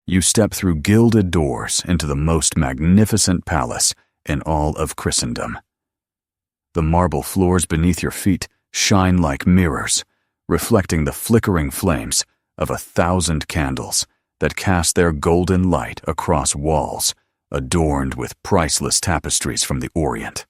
You step through gilded doors into the most magnificent palace in all of Christendom. The marble floors beneath your feet shine like mirrors, reflecting the flickering flames of 1,000 candles that cast their golden light across walls adorned with priceless tapestries from the Orient.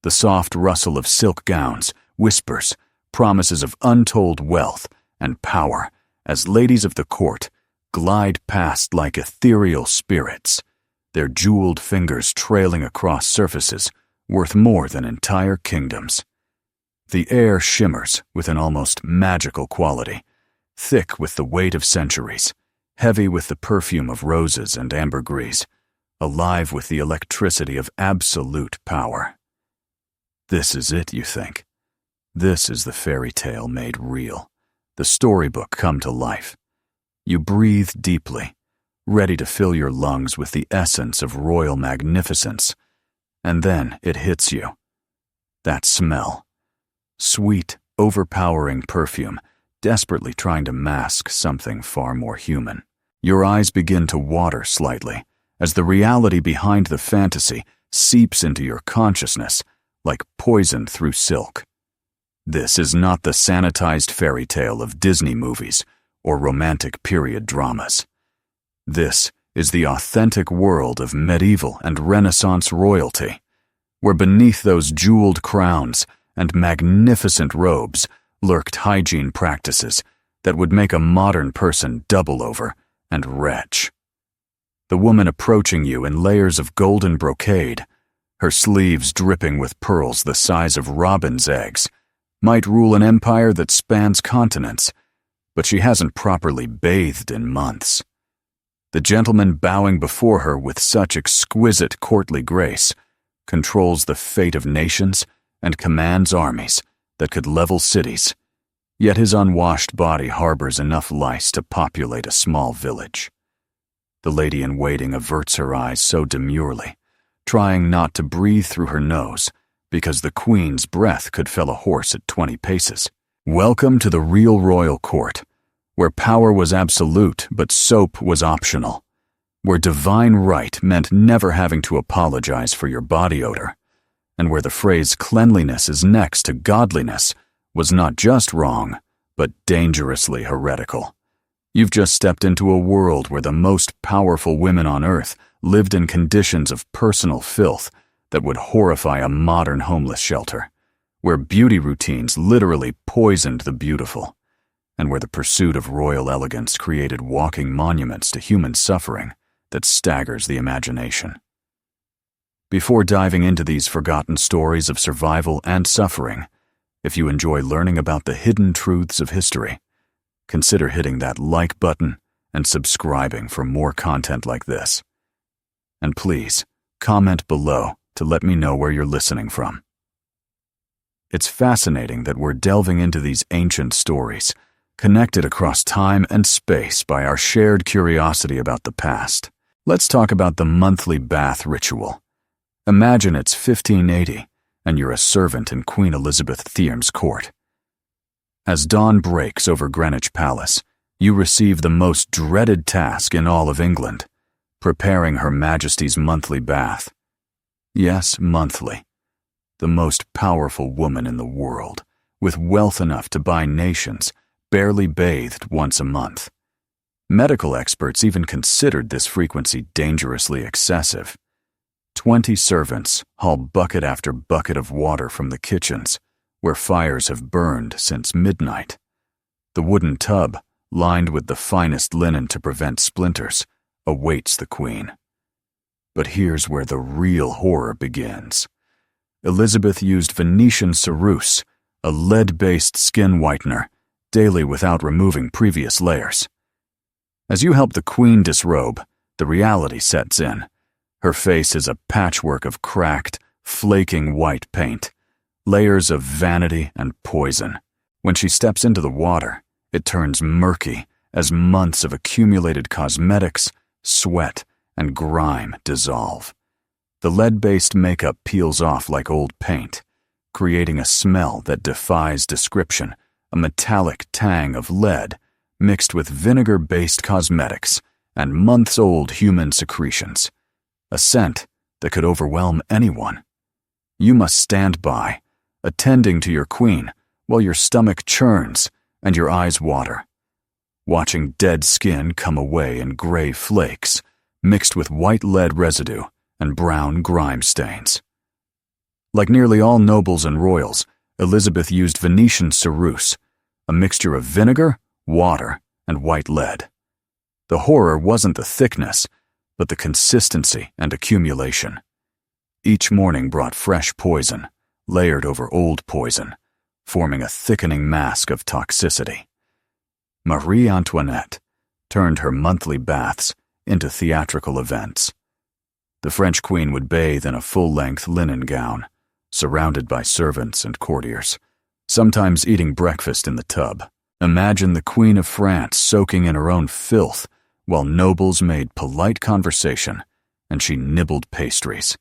The soft rustle of silk gowns whispers promises of untold wealth and power as ladies of the court glide past like ethereal spirits, their jeweled fingers trailing across surfaces worth more than entire kingdoms. The air shimmers with an almost magical quality, thick with the weight of centuries, heavy with the perfume of roses and ambergris, alive with the electricity of absolute power. This is it, you think. This is the fairy tale made real, the storybook come to life. You breathe deeply, ready to fill your lungs with the essence of royal magnificence, and then it hits you. That smell. Sweet, overpowering perfume, desperately trying to mask something far more human. Your eyes begin to water slightly as the reality behind the fantasy seeps into your consciousness like poison through silk. This is not the sanitized fairy tale of Disney movies or romantic period dramas. This is the authentic world of medieval and Renaissance royalty, where beneath those jeweled crowns and magnificent robes lurked hygiene practices that would make a modern person double over and retch. The woman approaching you in layers of golden brocade, her sleeves dripping with pearls the size of robin's eggs, might rule an empire that spans continents, but she hasn't properly bathed in months. The gentleman bowing before her with such exquisite courtly grace controls the fate of nations and commands armies that could level cities, yet his unwashed body harbors enough lice to populate a small village. The lady-in-waiting averts her eyes so demurely, trying not to breathe through her nose because the queen's breath could fell a horse at 20 paces. Welcome to the real royal court, where power was absolute but soap was optional, where divine right meant never having to apologize for your body odor, and where the phrase cleanliness is next to godliness was not just wrong, but dangerously heretical. You've just stepped into a world where the most powerful women on earth lived in conditions of personal filth that would horrify a modern homeless shelter, where beauty routines literally poisoned the beautiful, and where the pursuit of royal elegance created walking monuments to human suffering that staggers the imagination. Before diving into these forgotten stories of survival and suffering, if you enjoy learning about the hidden truths of history, consider hitting that like button and subscribing for more content like this. And please, comment below to let me know where you're listening from. It's fascinating that we're delving into these ancient stories, connected across time and space by our shared curiosity about the past. Let's talk about the monthly bath ritual. Imagine it's 1580, and you're a servant in Queen Elizabeth Thearm's court. As dawn breaks over Greenwich Palace, you receive the most dreaded task in all of England, preparing Her Majesty's monthly bath. Yes, monthly. The most powerful woman in the world, with wealth enough to buy nations, barely bathed once a month. Medical experts even considered this frequency dangerously excessive. 20 servants haul bucket after bucket of water from the kitchens, where fires have burned since midnight. The wooden tub, lined with the finest linen to prevent splinters, awaits the queen. But here's where the real horror begins. Elizabeth used Venetian ceruse, a lead-based skin whitener, daily without removing previous layers. As you help the queen disrobe, the reality sets in. Her face is a patchwork of cracked, flaking white paint, layers of vanity and poison. When she steps into the water, it turns murky as months of accumulated cosmetics, sweat, and grime dissolve. The lead-based makeup peels off like old paint, creating a smell that defies description, a metallic tang of lead mixed with vinegar-based cosmetics and months-old human secretions, a scent that could overwhelm anyone. You must stand by, attending to your queen while your stomach churns and your eyes water, watching dead skin come away in gray flakes mixed with white lead residue and brown grime stains. Like nearly all nobles and royals, Elizabeth used Venetian ceruse, a mixture of vinegar, water, and white lead. The horror wasn't the thickness, but the consistency and accumulation. Each morning brought fresh poison, layered over old poison, forming a thickening mask of toxicity. Marie Antoinette turned her monthly baths into theatrical events. The French queen would bathe in a full-length linen gown, surrounded by servants and courtiers, sometimes eating breakfast in the tub. Imagine the Queen of France soaking in her own filth while nobles made polite conversation and she nibbled pastries.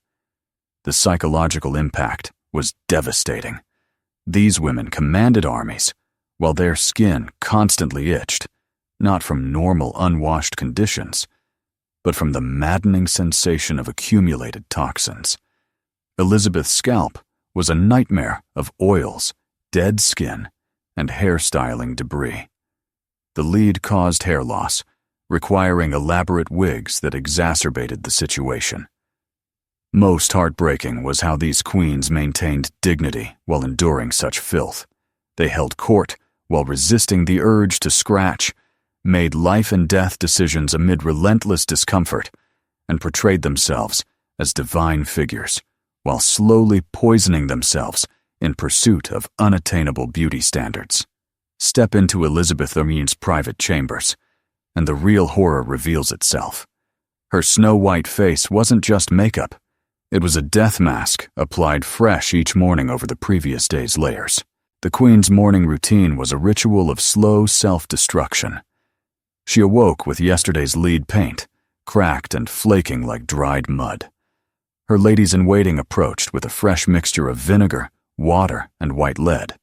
The psychological impact was devastating. These women commanded armies, while their skin constantly itched, not from normal unwashed conditions, but from the maddening sensation of accumulated toxins. Elizabeth's scalp was a nightmare of oils, dead skin, and hairstyling debris. The lead caused hair loss, requiring elaborate wigs that exacerbated the situation. Most heartbreaking was how these queens maintained dignity while enduring such filth. They held court while resisting the urge to scratch, made life and death decisions amid relentless discomfort, and portrayed themselves as divine figures, while slowly poisoning themselves in pursuit of unattainable beauty standards. Step into Elizabeth I's private chambers, and the real horror reveals itself. Her snow-white face wasn't just makeup. It was a death mask applied fresh each morning over the previous day's layers. The queen's morning routine was a ritual of slow self-destruction. She awoke with yesterday's lead paint, cracked and flaking like dried mud. Her ladies-in-waiting approached with a fresh mixture of vinegar, water, and white lead.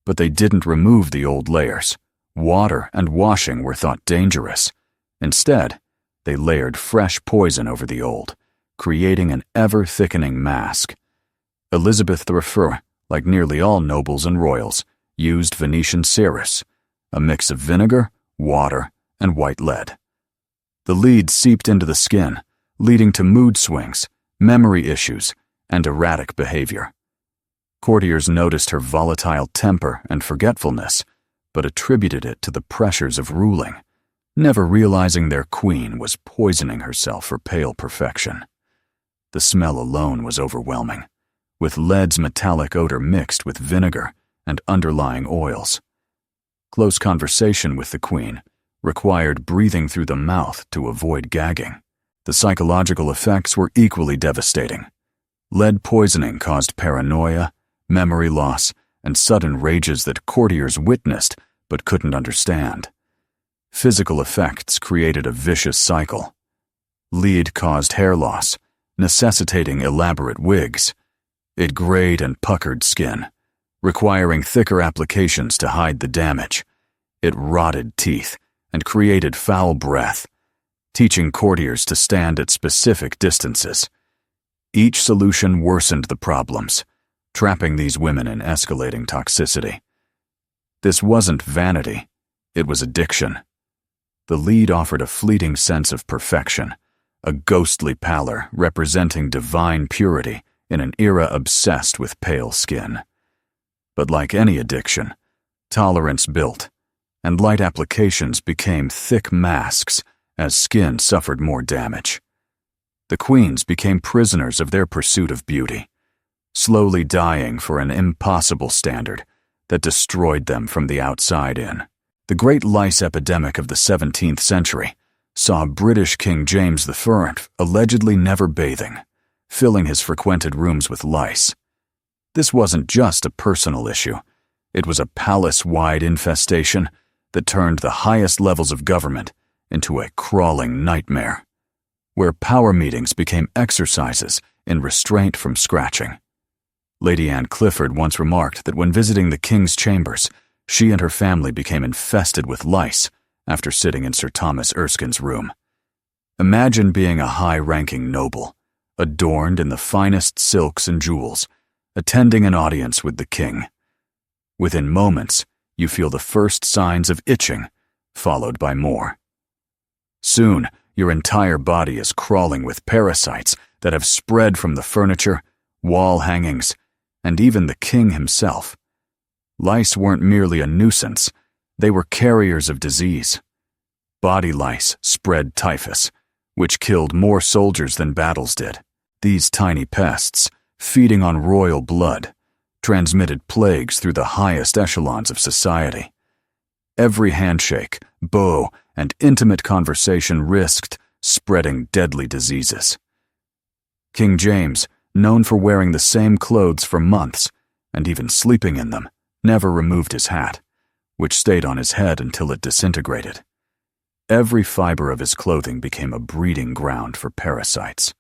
But they didn't remove the old layers. Water and washing were thought dangerous. Instead, they layered fresh poison over the old, creating an ever-thickening mask. Elizabeth I, like nearly all nobles and royals, used Venetian ceruse, a mix of vinegar, water, and white lead. The lead seeped into the skin, leading to mood swings, memory issues, and erratic behavior. Courtiers noticed her volatile temper and forgetfulness, but attributed it to the pressures of ruling, never realizing their queen was poisoning herself for pale perfection. The smell alone was overwhelming, with lead's metallic odor mixed with vinegar and underlying oils. Close conversation with the queen required breathing through the mouth to avoid gagging. The psychological effects were equally devastating. Lead poisoning caused paranoia, memory loss, and sudden rages that courtiers witnessed but couldn't understand. Physical effects created a vicious cycle. Lead caused hair loss, necessitating elaborate wigs. It grayed and puckered skin, requiring thicker applications to hide the damage. It rotted teeth and created foul breath, teaching courtiers to stand at specific distances. Each solution worsened the problems, trapping these women in escalating toxicity. This wasn't vanity, it was addiction. The lead offered a fleeting sense of perfection, a ghostly pallor representing divine purity in an era obsessed with pale skin. But like any addiction, tolerance built, and light applications became thick masks as skin suffered more damage. The queens became prisoners of their pursuit of beauty, slowly dying for an impossible standard that destroyed them from the outside in. The great lice epidemic of the 17th century saw British King James I allegedly never bathing, filling his frequented rooms with lice. This wasn't just a personal issue. It was a palace-wide infestation that turned the highest levels of government into a crawling nightmare, where power meetings became exercises in restraint from scratching. Lady Anne Clifford once remarked that when visiting the king's chambers, she and her family became infested with lice after sitting in Sir Thomas Erskine's room. Imagine being a high-ranking noble, adorned in the finest silks and jewels, attending an audience with the king. Within moments, you feel the first signs of itching, followed by more. Soon, your entire body is crawling with parasites that have spread from the furniture, wall hangings, and even the king himself. Lice weren't merely a nuisance, they were carriers of disease. Body lice spread typhus, which killed more soldiers than battles did. These tiny pests, feeding on royal blood, transmitted plagues through the highest echelons of society. Every handshake, bow, and intimate conversation risked spreading deadly diseases. King James, known for wearing the same clothes for months, and even sleeping in them, never removed his hat, which stayed on his head until it disintegrated. Every fiber of his clothing became a breeding ground for parasites.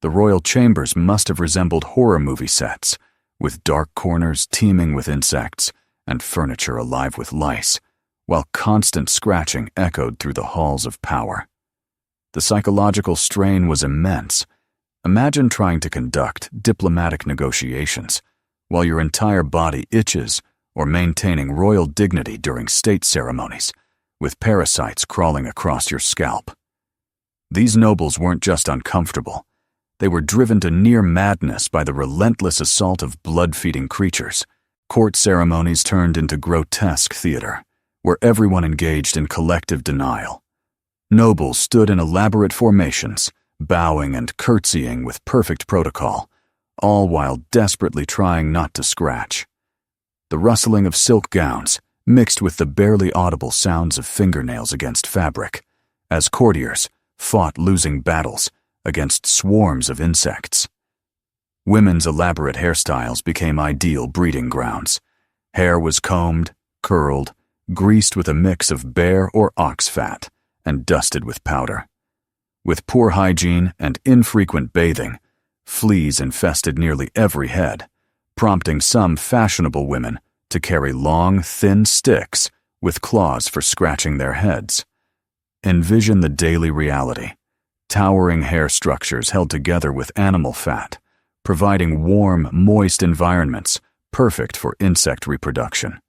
The royal chambers must have resembled horror movie sets, with dark corners teeming with insects and furniture alive with lice, while constant scratching echoed through the halls of power. The psychological strain was immense. Imagine trying to conduct diplomatic negotiations while your entire body itches, or maintaining royal dignity during state ceremonies, with parasites crawling across your scalp. These nobles weren't just uncomfortable. They were driven to near madness by the relentless assault of blood-feeding creatures. Court ceremonies turned into grotesque theater, where everyone engaged in collective denial. Nobles stood in elaborate formations, bowing and curtsying with perfect protocol, all while desperately trying not to scratch. The rustling of silk gowns mixed with the barely audible sounds of fingernails against fabric, as courtiers fought losing battles against swarms of insects. Women's elaborate hairstyles became ideal breeding grounds. Hair was combed, curled, greased with a mix of bear or ox fat, and dusted with powder. With poor hygiene and infrequent bathing, fleas infested nearly every head, prompting some fashionable women to carry long, thin sticks with claws for scratching their heads. Envision the daily reality: towering hair structures held together with animal fat, providing warm, moist environments perfect for insect reproduction.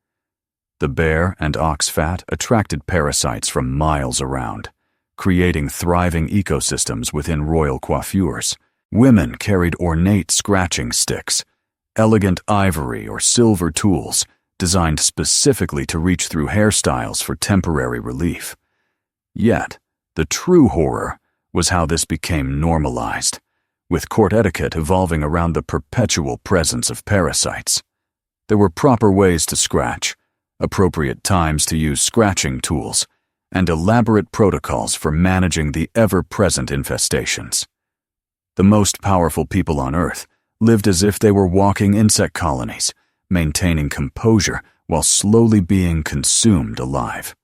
The bear and ox fat attracted parasites from miles around, creating thriving ecosystems within royal coiffures. Women carried ornate scratching sticks, elegant ivory or silver tools designed specifically to reach through hairstyles for temporary relief. Yet, the true horror was how this became normalized, with court etiquette evolving around the perpetual presence of parasites. There were proper ways to scratch, appropriate times to use scratching tools, and elaborate protocols for managing the ever-present infestations. The most powerful people on Earth lived as if they were walking insect colonies, maintaining composure while slowly being consumed alive.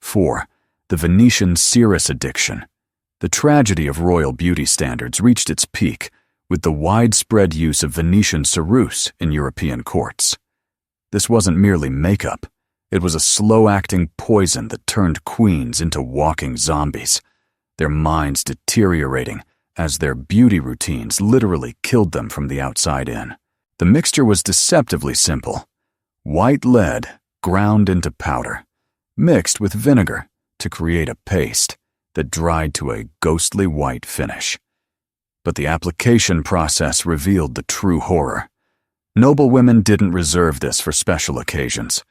4. The Venetian cirrus addiction. The tragedy of royal beauty standards reached its peak with the widespread use of Venetian ceruse in European courts. This wasn't merely makeup. It was a slow-acting poison that turned queens into walking zombies, their minds deteriorating as their beauty routines literally killed them from the outside in. The mixture was deceptively simple: white lead ground into powder, mixed with vinegar to create a paste that dried to a ghostly white finish. But the application process revealed the true horror. Noble women didn't reserve this for special occasions.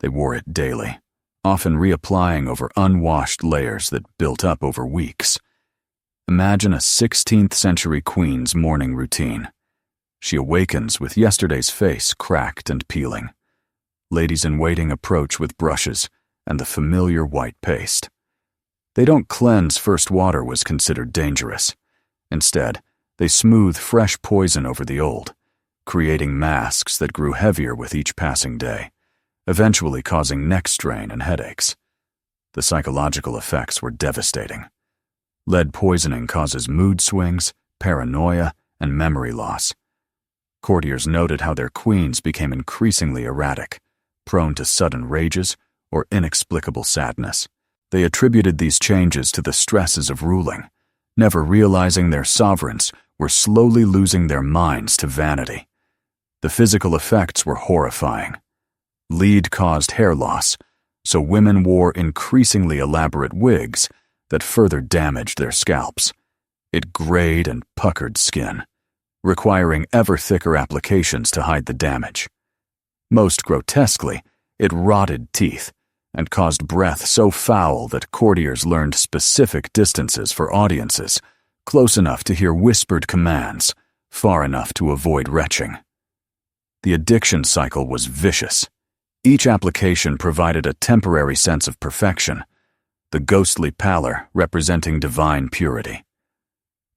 They wore it daily, often reapplying over unwashed layers that built up over weeks. Imagine a 16th century queen's morning routine. She awakens with yesterday's face cracked and peeling. Ladies-in-waiting approach with brushes and the familiar white paste. They don't cleanse first water was considered dangerous. Instead, they smooth fresh poison over the old, creating masks that grew heavier with each passing day, eventually causing neck strain and headaches. The psychological effects were devastating. Lead poisoning causes mood swings, paranoia, and memory loss. Courtiers noted how their queens became increasingly erratic, prone to sudden rages or inexplicable sadness. They attributed these changes to the stresses of ruling, never realizing their sovereigns were slowly losing their minds to vanity. The physical effects were horrifying. Lead caused hair loss, so women wore increasingly elaborate wigs that further damaged their scalps. It grayed and puckered skin, requiring ever thicker applications to hide the damage. Most grotesquely, it rotted teeth and caused breath so foul that courtiers learned specific distances for audiences, close enough to hear whispered commands, far enough to avoid retching. The addiction cycle was vicious. Each application provided a temporary sense of perfection, the ghostly pallor representing divine purity.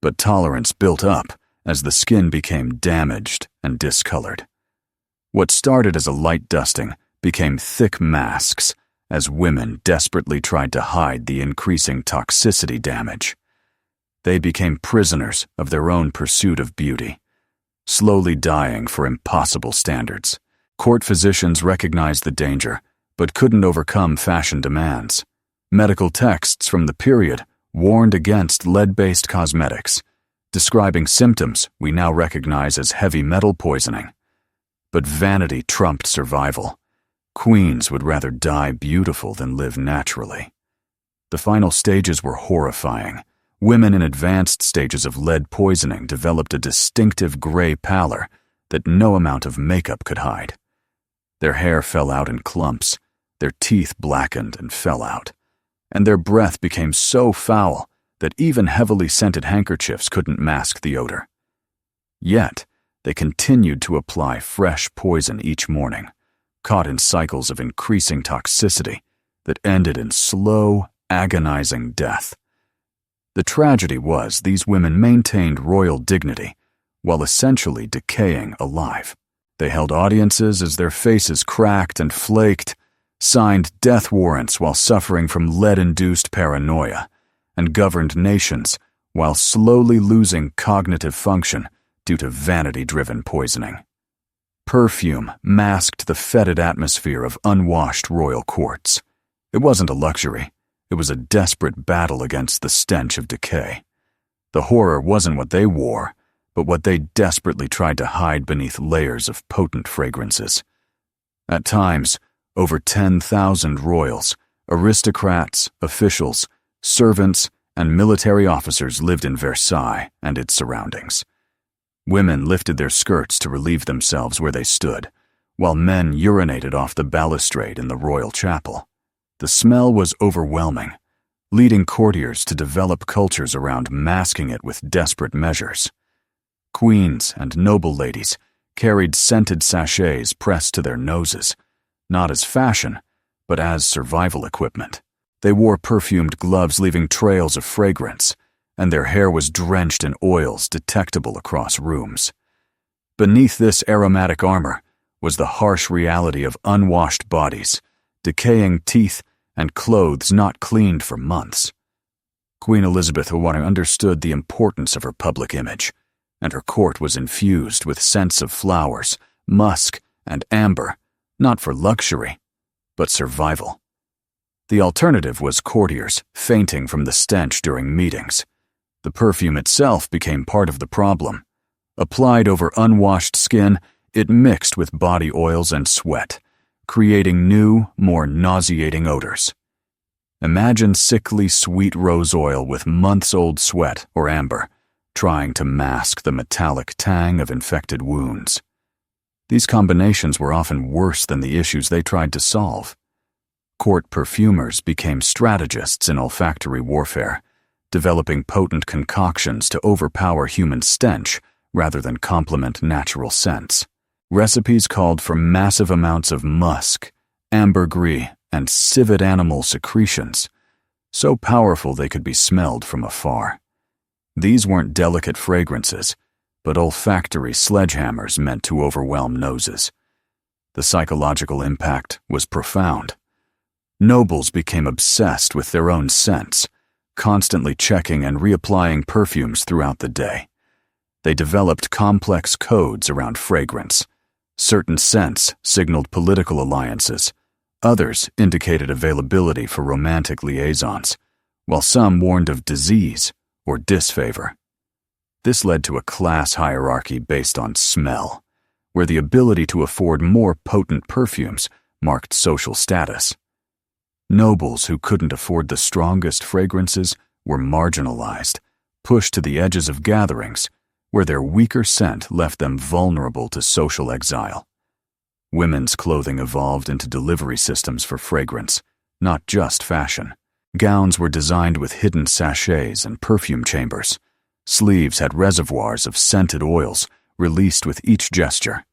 But tolerance built up as the skin became damaged and discolored. What started as a light dusting became thick masks as women desperately tried to hide the increasing toxicity damage. They became prisoners of their own pursuit of beauty, slowly dying for impossible standards. Court physicians recognized the danger, but couldn't overcome fashion demands. Medical texts from the period warned against lead-based cosmetics, describing symptoms we now recognize as heavy metal poisoning. But vanity trumped survival. Queens would rather die beautiful than live naturally. The final stages were horrifying. Women in advanced stages of lead poisoning developed a distinctive gray pallor that no amount of makeup could hide. Their hair fell out in clumps, their teeth blackened and fell out, and their breath became so foul that even heavily scented handkerchiefs couldn't mask the odor. Yet, they continued to apply fresh poison each morning, caught in cycles of increasing toxicity that ended in slow, agonizing death. The tragedy was these women maintained royal dignity while essentially decaying alive. They held audiences as their faces cracked and flaked, signed death warrants while suffering from lead-induced paranoia, and governed nations while slowly losing cognitive function due to vanity-driven poisoning. Perfume masked the fetid atmosphere of unwashed royal courts. It wasn't a luxury. It was a desperate battle against the stench of decay. The horror wasn't what they wore, but what they desperately tried to hide beneath layers of potent fragrances. At times, over 10,000 royals, aristocrats, officials, servants, and military officers lived in Versailles and its surroundings. Women lifted their skirts to relieve themselves where they stood, while men urinated off the balustrade in the royal chapel. The smell was overwhelming, leading courtiers to develop cultures around masking it with desperate measures. Queens and noble ladies carried scented sachets pressed to their noses, not as fashion, but as survival equipment. They wore perfumed gloves leaving trails of fragrance, and their hair was drenched in oils detectable across rooms. Beneath this aromatic armor was the harsh reality of unwashed bodies, decaying teeth, and clothes not cleaned for months. Queen Elizabeth I understood the importance of her public image, and her court was infused with scents of flowers, musk, and amber, not for luxury, but survival. The alternative was courtiers fainting from the stench during meetings. The perfume itself became part of the problem. Applied over unwashed skin, it mixed with body oils and sweat, creating new, more nauseating odors. Imagine sickly sweet rose oil with months-old sweat or amber, trying to mask the metallic tang of infected wounds. These combinations were often worse than the issues they tried to solve. Court perfumers became strategists in olfactory warfare, developing potent concoctions to overpower human stench rather than complement natural scents. Recipes called for massive amounts of musk, ambergris, and civet animal secretions, so powerful they could be smelled from afar. These weren't delicate fragrances, but olfactory sledgehammers meant to overwhelm noses. The psychological impact was profound. Nobles became obsessed with their own scents, constantly checking and reapplying perfumes throughout the day. They developed complex codes around fragrance. Certain scents signaled political alliances, Others indicated availability for romantic liaisons, while some warned of disease or disfavor. This led to a class hierarchy based on smell, where the ability to afford more potent perfumes marked social status. Nobles who couldn't afford the strongest fragrances were marginalized, pushed to the edges of gatherings, where their weaker scent left them vulnerable to social exile. Women's clothing evolved into delivery systems for fragrance, not just fashion. Gowns were designed with hidden sachets and perfume chambers. Sleeves had reservoirs of scented oils released with each gesture,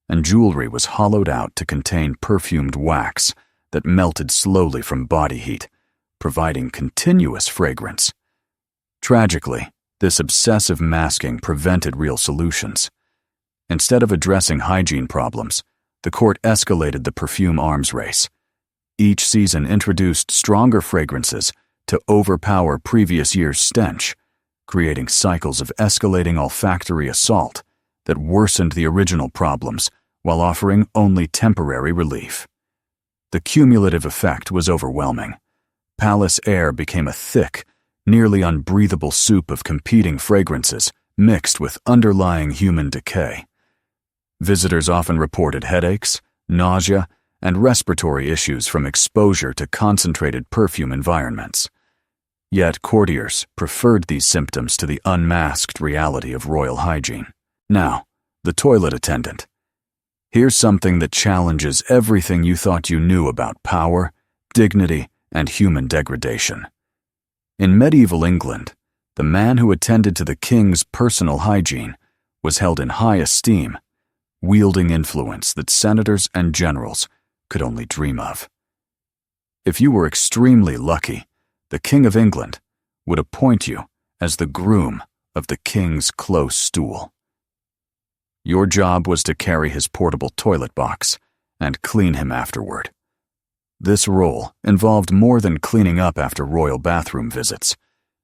and jewelry was hollowed out to contain perfumed wax that melted slowly from body heat, providing continuous fragrance. Tragically, this obsessive masking prevented real solutions. Instead of addressing hygiene problems, the court escalated the perfume arms race. Each season introduced stronger fragrances to overpower previous year's stench, creating cycles of escalating olfactory assault that worsened the original problems while offering only temporary relief. The cumulative effect was overwhelming. Palace air became a thick, nearly unbreathable soup of competing fragrances mixed with underlying human decay. Visitors often reported headaches, nausea, and respiratory issues from exposure to concentrated perfume environments. Yet courtiers preferred these symptoms to the unmasked reality of royal hygiene. Now, the toilet attendant. Here's something that challenges everything you thought you knew about power, dignity, and human degradation. In medieval England, the man who attended to the king's personal hygiene was held in high esteem, wielding influence that senators and generals could only dream of. If you were extremely lucky, the King of England would appoint you as the groom of the king's close stool. Your job was to carry his portable toilet box and clean him afterward. This role involved more than cleaning up after royal bathroom visits.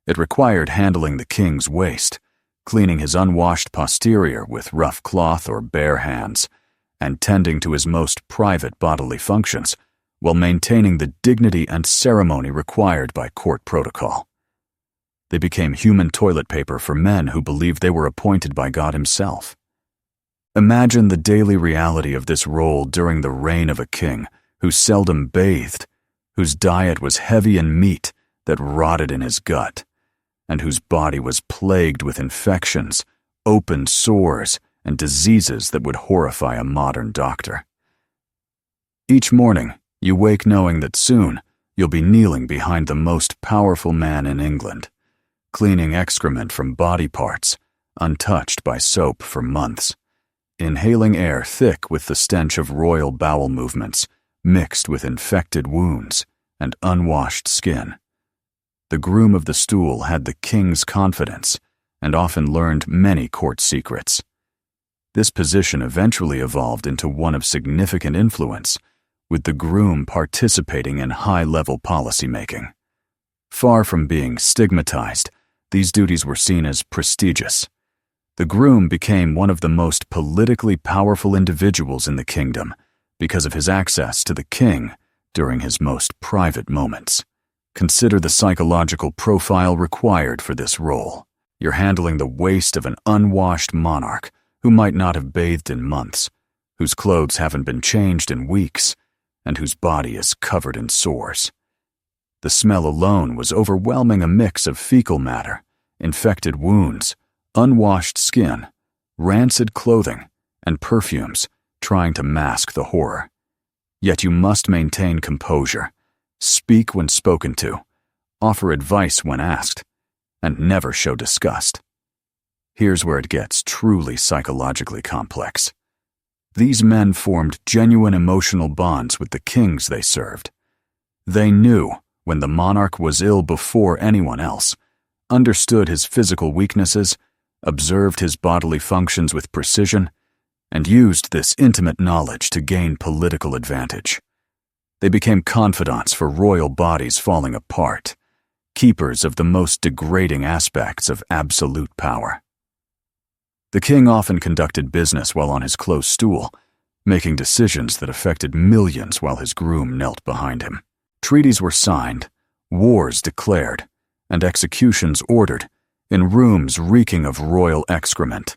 It required handling the king's waste, cleaning his unwashed posterior with rough cloth or bare hands, and tending to his most private bodily functions while maintaining the dignity and ceremony required by court protocol. They became human toilet paper for men who believed they were appointed by God himself. Imagine the daily reality of this role during the reign of a king who seldom bathed, whose diet was heavy in meat that rotted in his gut, and whose body was plagued with infections, open sores, and diseases that would horrify a modern doctor. Each morning, you wake knowing that soon you'll be kneeling behind the most powerful man in England, cleaning excrement from body parts, untouched by soap for months, inhaling air thick with the stench of royal bowel movements, mixed with infected wounds and unwashed skin. The groom of the stool had the king's confidence and often learned many court secrets. This position eventually evolved into one of significant influence, with the groom participating in high-level policymaking. Far from being stigmatized, these duties were seen as prestigious. The groom became one of the most politically powerful individuals in the kingdom because of his access to the king during his most private moments. Consider the psychological profile required for this role. You're handling the waste of an unwashed monarch who might not have bathed in months, whose clothes haven't been changed in weeks, and whose body is covered in sores. The smell alone was overwhelming, a mix of fecal matter, infected wounds, unwashed skin, rancid clothing, and perfumes trying to mask the horror. Yet you must maintain composure, speak when spoken to, offer advice when asked, and never show disgust. Here's where it gets truly psychologically complex. These men formed genuine emotional bonds with the kings they served. They knew when the monarch was ill before anyone else, understood his physical weaknesses, observed his bodily functions with precision, and used this intimate knowledge to gain political advantage. They became confidants for royal bodies falling apart, keepers of the most degrading aspects of absolute power. The king often conducted business while on his close stool, making decisions that affected millions while his groom knelt behind him. Treaties were signed, wars declared, and executions ordered in rooms reeking of royal excrement.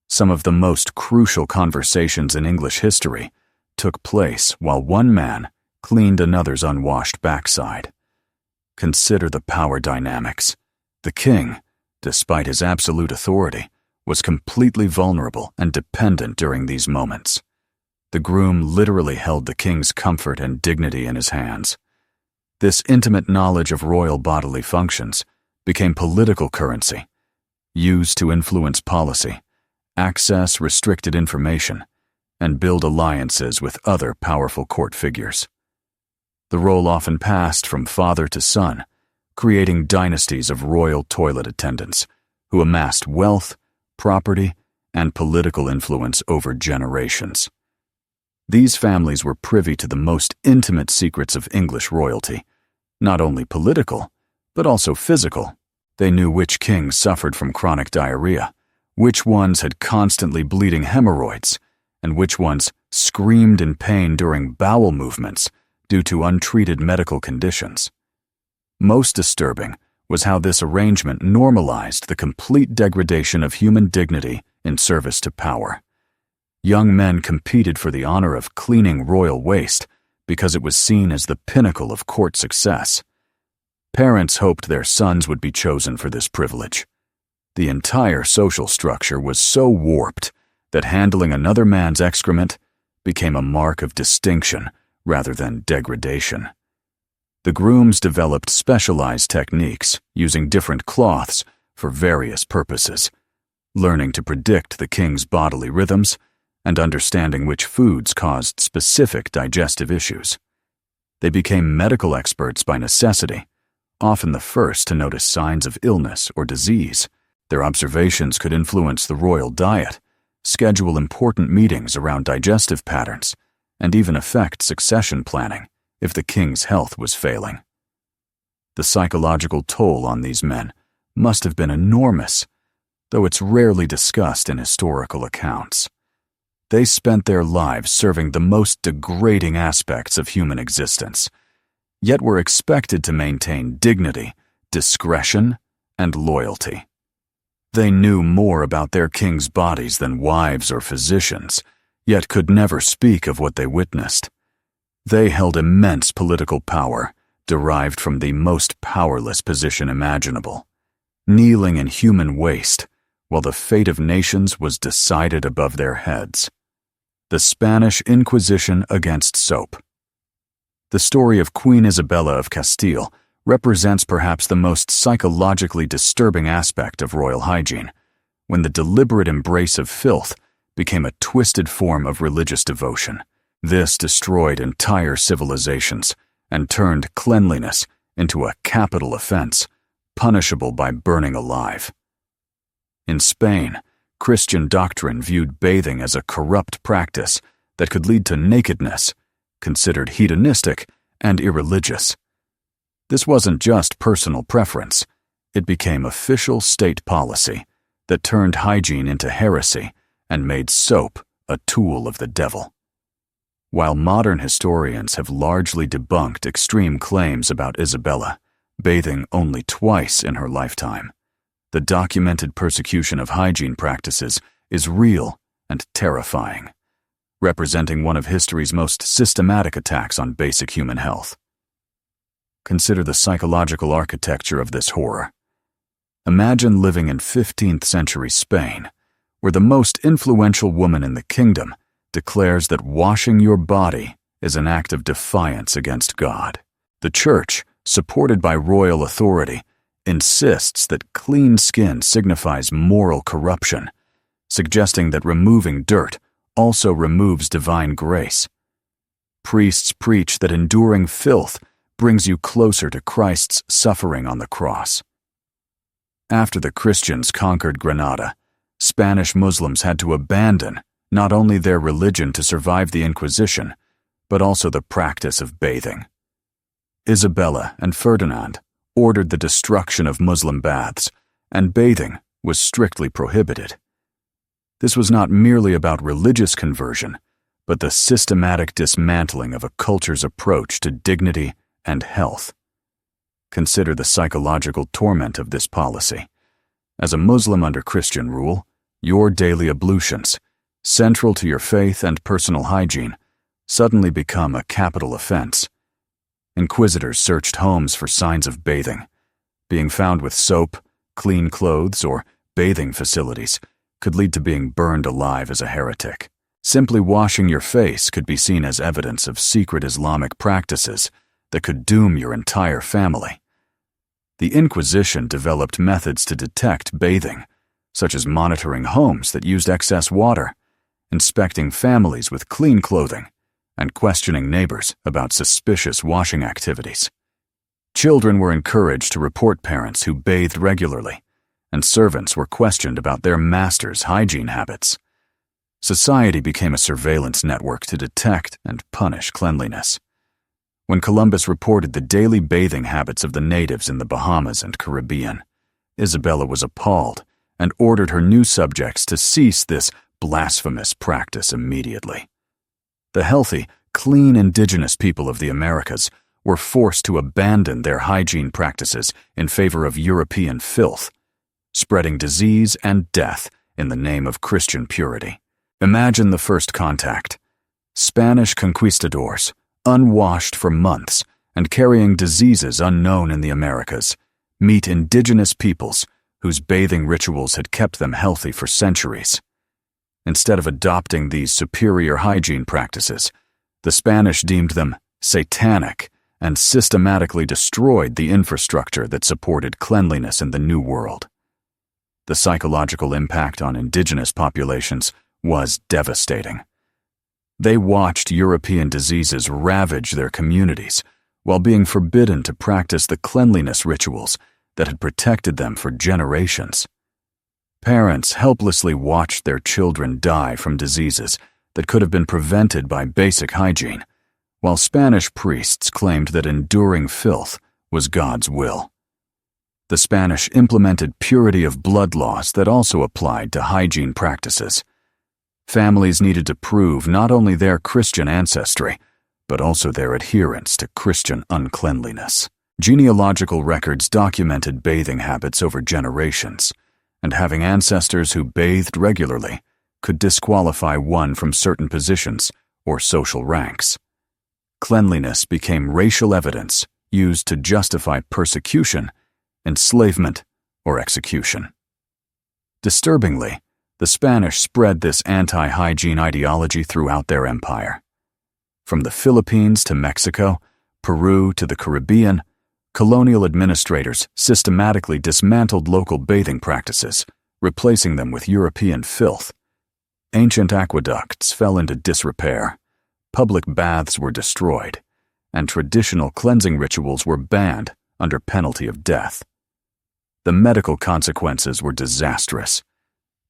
Some of the most crucial conversations in English history took place while one man cleaned another's unwashed backside. Consider the power dynamics. The king, despite his absolute authority, was completely vulnerable and dependent during these moments. The groom literally held the king's comfort and dignity in his hands. This intimate knowledge of royal bodily functions became political currency, used to influence policy, access restricted information, and build alliances with other powerful court figures. The role often passed from father to son, creating dynasties of royal toilet attendants who amassed wealth, property, and political influence over generations. These families were privy to the most intimate secrets of English royalty, not only political, but also physical. They knew which kings suffered from chronic diarrhea, which ones had constantly bleeding hemorrhoids, and which ones screamed in pain during bowel movements due to untreated medical conditions. Most disturbing was how this arrangement normalized the complete degradation of human dignity in service to power. Young men competed for the honor of cleaning royal waste because it was seen as the pinnacle of court success. Parents hoped their sons would be chosen for this privilege. The entire social structure was so warped that handling another man's excrement became a mark of distinction rather than degradation. The grooms developed specialized techniques using different cloths for various purposes, learning to predict the king's bodily rhythms and understanding which foods caused specific digestive issues. They became medical experts by necessity, often the first to notice signs of illness or disease. Their observations could influence the royal diet, schedule important meetings around digestive patterns, and even affect succession planning if the king's health was failing. The psychological toll on these men must have been enormous, though it's rarely discussed in historical accounts. They spent their lives serving the most degrading aspects of human existence, yet were expected to maintain dignity, discretion, and loyalty. They knew more about their king's bodies than wives or physicians, yet could never speak of what they witnessed. They held immense political power, derived from the most powerless position imaginable, kneeling in human waste, while the fate of nations was decided above their heads. The Spanish Inquisition against soap. The story of Queen Isabella of Castile represents perhaps the most psychologically disturbing aspect of royal hygiene, when the deliberate embrace of filth became a twisted form of religious devotion. This destroyed entire civilizations and turned cleanliness into a capital offense, punishable by burning alive. In Spain, Christian doctrine viewed bathing as a corrupt practice that could lead to nakedness, considered hedonistic and irreligious. This wasn't just personal preference. It became official state policy that turned hygiene into heresy and made soap a tool of the devil. While modern historians have largely debunked extreme claims about Isabella, bathing only twice in her lifetime, the documented persecution of hygiene practices is real and terrifying, representing one of history's most systematic attacks on basic human health. Consider the psychological architecture of this horror. Imagine living in 15th century Spain, where the most influential woman in the kingdom declares that washing your body is an act of defiance against God. The church, supported by royal authority, insists that clean skin signifies moral corruption, suggesting that removing dirt also removes divine grace. Priests preach that enduring filth brings you closer to Christ's suffering on the cross. After the Christians conquered Granada, Spanish Muslims had to abandon not only their religion to survive the Inquisition, but also the practice of bathing. Isabella and Ferdinand ordered the destruction of Muslim baths, and bathing was strictly prohibited. This was not merely about religious conversion, but the systematic dismantling of a culture's approach to dignity and health. Consider the psychological torment of this policy. As a Muslim under Christian rule, your daily ablutions, central to your faith and personal hygiene, suddenly become a capital offense. Inquisitors searched homes for signs of bathing. Being found with soap, clean clothes, or bathing facilities could lead to being burned alive as a heretic. Simply washing your face could be seen as evidence of secret Islamic practices that could doom your entire family. The Inquisition developed methods to detect bathing, such as monitoring homes that used excess water, inspecting families with clean clothing, and questioning neighbors about suspicious washing activities. Children were encouraged to report parents who bathed regularly, and servants were questioned about their masters' hygiene habits. Society became a surveillance network to detect and punish cleanliness. When Columbus reported the daily bathing habits of the natives in the Bahamas and Caribbean, Isabella was appalled and ordered her new subjects to cease this blasphemous practice immediately. The healthy, clean indigenous people of the Americas were forced to abandon their hygiene practices in favor of European filth, spreading disease and death in the name of Christian purity. Imagine the first contact. Spanish conquistadors, unwashed for months and carrying diseases unknown in the Americas, meet indigenous peoples whose bathing rituals had kept them healthy for centuries. Instead of adopting these superior hygiene practices, the Spanish deemed them satanic and systematically destroyed the infrastructure that supported cleanliness in the New World. The psychological impact on indigenous populations was devastating. They watched European diseases ravage their communities while being forbidden to practice the cleanliness rituals that had protected them for generations. Parents helplessly watched their children die from diseases that could have been prevented by basic hygiene, while Spanish priests claimed that enduring filth was God's will. The Spanish implemented purity of blood laws that also applied to hygiene practices. Families needed to prove not only their Christian ancestry, but also their adherence to Christian uncleanliness. Genealogical records documented bathing habits over generations, and having ancestors who bathed regularly could disqualify one from certain positions or social ranks. Cleanliness became racial evidence used to justify persecution, enslavement, or execution. Disturbingly, the Spanish spread this anti-hygiene ideology throughout their empire. From the Philippines to Mexico, Peru to the Caribbean, colonial administrators systematically dismantled local bathing practices, replacing them with European filth. Ancient aqueducts fell into disrepair, public baths were destroyed, and traditional cleansing rituals were banned under penalty of death. The medical consequences were disastrous.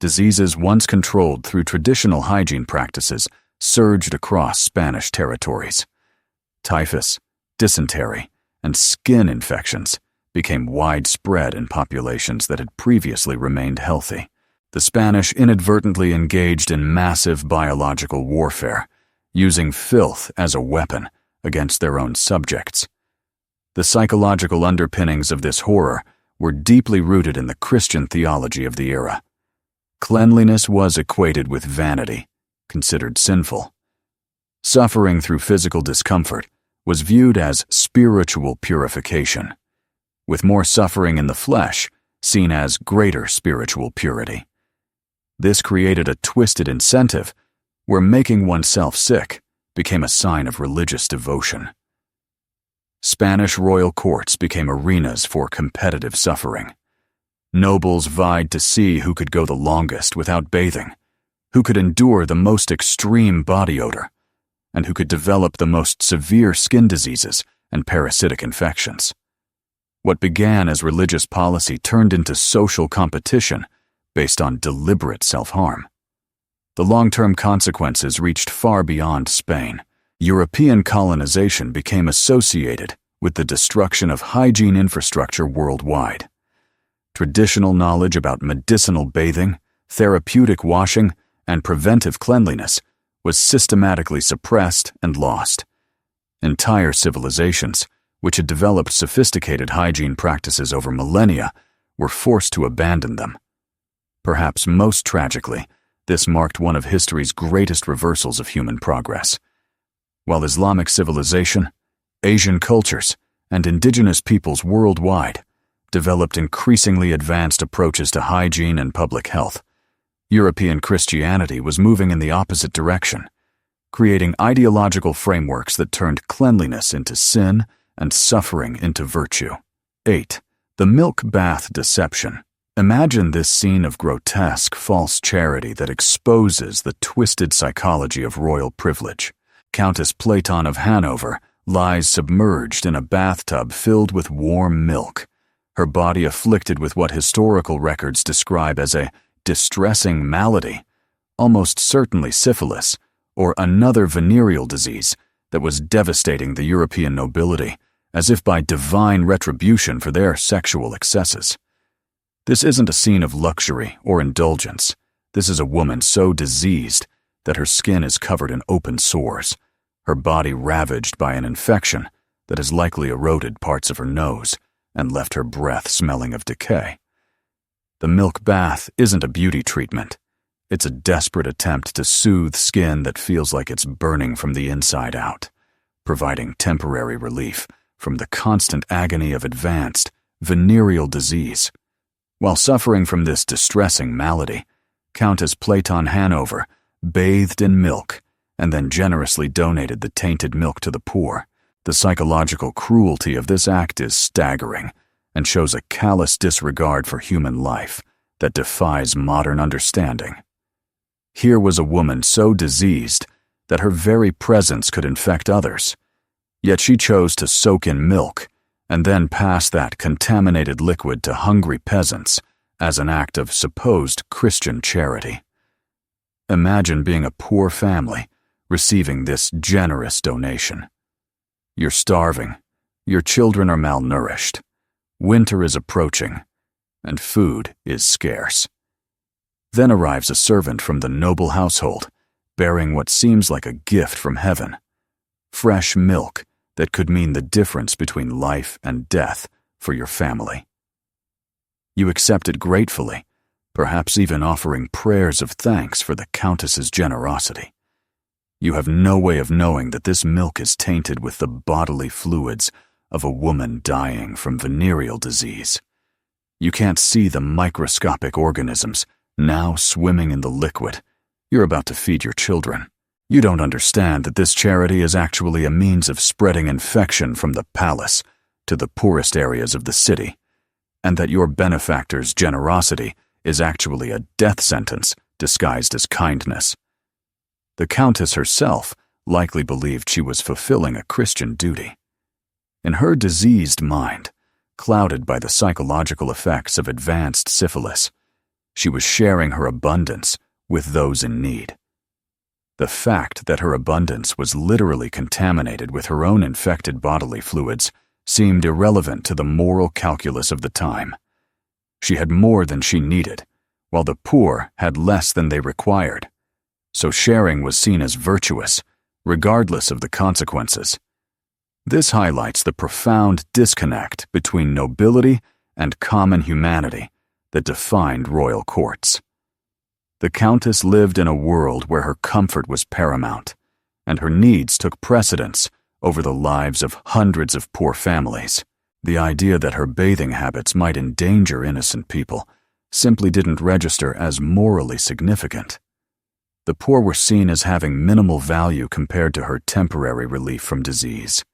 Diseases once controlled through traditional hygiene practices surged across Spanish territories. Typhus, dysentery, and skin infections became widespread in populations that had previously remained healthy. The Spanish inadvertently engaged in massive biological warfare, using filth as a weapon against their own subjects. The psychological underpinnings of this horror were deeply rooted in the Christian theology of the era. Cleanliness was equated with vanity, considered sinful. Suffering through physical discomfort was viewed as spiritual purification, with more suffering in the flesh seen as greater spiritual purity. This created a twisted incentive where making oneself sick became a sign of religious devotion. Spanish royal courts became arenas for competitive suffering. Nobles vied to see who could go the longest without bathing, who could endure the most extreme body odor, and who could develop the most severe skin diseases and parasitic infections. What began as religious policy turned into social competition based on deliberate self-harm. The long-term consequences reached far beyond Spain. European colonization became associated with the destruction of hygiene infrastructure worldwide. Traditional knowledge about medicinal bathing, therapeutic washing, and preventive cleanliness was systematically suppressed and lost. Entire civilizations, which had developed sophisticated hygiene practices over millennia, were forced to abandon them. Perhaps most tragically, this marked one of history's greatest reversals of human progress. While Islamic civilization, Asian cultures, and indigenous peoples worldwide developed increasingly advanced approaches to hygiene and public health, European Christianity was moving in the opposite direction, creating ideological frameworks that turned cleanliness into sin and suffering into virtue. 8. The milk bath deception. Imagine this scene of grotesque, false charity that exposes the twisted psychology of royal privilege. Countess Platon of Hanover lies submerged in a bathtub filled with warm milk, her body afflicted with what historical records describe as a distressing malady, almost certainly syphilis, or another venereal disease that was devastating the European nobility, as if by divine retribution for their sexual excesses. This isn't a scene of luxury or indulgence. This is a woman so diseased that her skin is covered in open sores, her body ravaged by an infection that has likely eroded parts of her nose and left her breath smelling of decay. The milk bath isn't a beauty treatment. It's a desperate attempt to soothe skin that feels like it's burning from the inside out, providing temporary relief from the constant agony of advanced, venereal disease. While suffering from this distressing malady, Countess Platon Hanover bathed in milk and then generously donated the tainted milk to the poor. The psychological cruelty of this act is staggering and shows a callous disregard for human life that defies modern understanding. Here was a woman so diseased that her very presence could infect others, yet she chose to soak in milk and then pass that contaminated liquid to hungry peasants as an act of supposed Christian charity. Imagine being a poor family receiving this generous donation. You're starving, your children are malnourished, winter is approaching, and food is scarce. Then arrives a servant from the noble household, bearing what seems like a gift from heaven: fresh milk that could mean the difference between life and death for your family. You accept it gratefully, perhaps even offering prayers of thanks for the Countess's generosity. You have no way of knowing that this milk is tainted with the bodily fluids of a woman dying from venereal disease. You can't see the microscopic organisms now swimming in the liquid you're about to feed your children. You don't understand that this charity is actually a means of spreading infection from the palace to the poorest areas of the city, and that your benefactor's generosity is actually a death sentence disguised as kindness. The Countess herself likely believed she was fulfilling a Christian duty. In her diseased mind, clouded by the psychological effects of advanced syphilis, she was sharing her abundance with those in need. The fact that her abundance was literally contaminated with her own infected bodily fluids seemed irrelevant to the moral calculus of the time. She had more than she needed, while the poor had less than they required. So sharing was seen as virtuous, regardless of the consequences. This highlights the profound disconnect between nobility and common humanity that defined royal courts. The Countess lived in a world where her comfort was paramount, and her needs took precedence over the lives of hundreds of poor families. The idea that her bathing habits might endanger innocent people simply didn't register as morally significant. The poor were seen as having minimal value compared to her temporary relief from disease.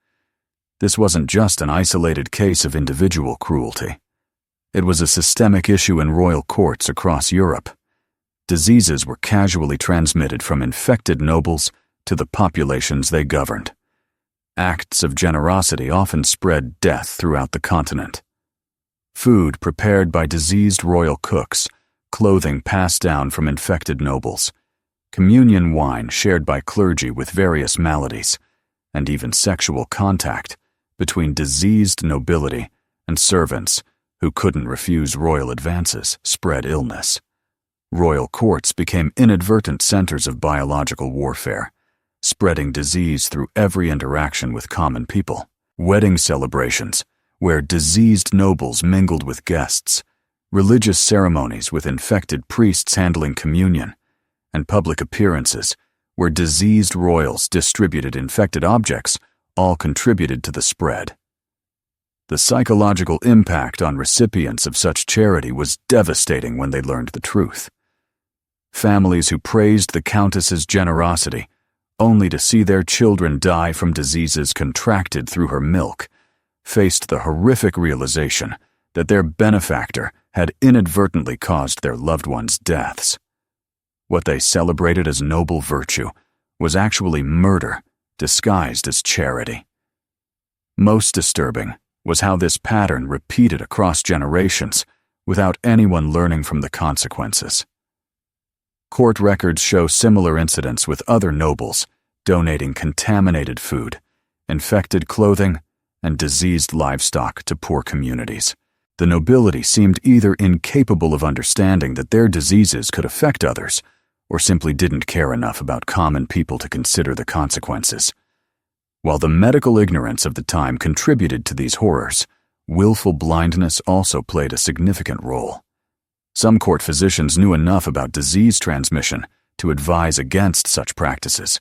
This wasn't just an isolated case of individual cruelty. It was a systemic issue in royal courts across Europe. Diseases were casually transmitted from infected nobles to the populations they governed. Acts of generosity often spread death throughout the continent. Food prepared by diseased royal cooks, clothing passed down from infected nobles, communion wine shared by clergy with various maladies, and even sexual contact between diseased nobility and servants who couldn't refuse royal advances spread illness. Royal courts became inadvertent centers of biological warfare, spreading disease through every interaction with common people. Wedding celebrations, where diseased nobles mingled with guests, religious ceremonies with infected priests handling communion, and public appearances, where diseased royals distributed infected objects, all contributed to the spread. The psychological impact on recipients of such charity was devastating when they learned the truth. Families who praised the Countess's generosity, only to see their children die from diseases contracted through her milk, faced the horrific realization that their benefactor had inadvertently caused their loved ones' deaths. What they celebrated as noble virtue was actually murder disguised as charity. Most disturbing was how this pattern repeated across generations without anyone learning from the consequences. Court records show similar incidents with other nobles donating contaminated food, infected clothing, and diseased livestock to poor communities. The nobility seemed either incapable of understanding that their diseases could affect others, or simply didn't care enough about common people to consider the consequences. While the medical ignorance of the time contributed to these horrors, willful blindness also played a significant role. Some court physicians knew enough about disease transmission to advise against such practices,